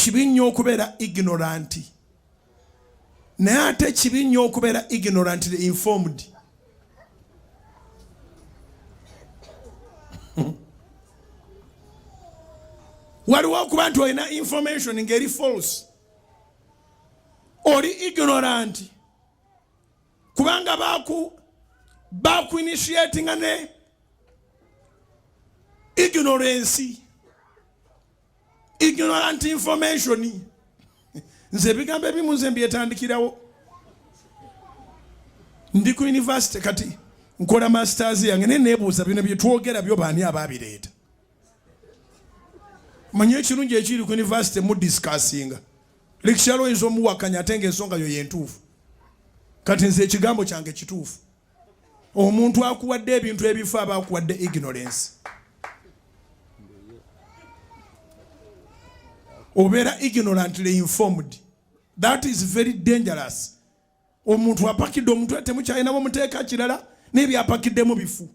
kibi nnyo okubeera ignorant naye ate kibi nnyo okubeera ignorantly informed. Waliwo okuba nti olina information ngeri false oli ignorant kubanga baku initiating ne ignorant information. Nze bigambo ebimu nze mbyetandikirawo. Ndi ku university kati nkola masters yange ne nebuuza bino bye twogera byo baani ababireeta. Manye ekirungi ekiri ku university mu discussinga. Lecture oyinza omuwakanya ate ng'ensonga yo yentuufu. Kati nze ekigambo kyange kituufu. Omuntu akuwadde ebintu ebifa aba akuwadde ignorance. Obeera ignorantly informed. That is very dangerous. Omuntu apakidde omuntu temukyalinawo muteeka kirala n'ebyapakiddemu bifu.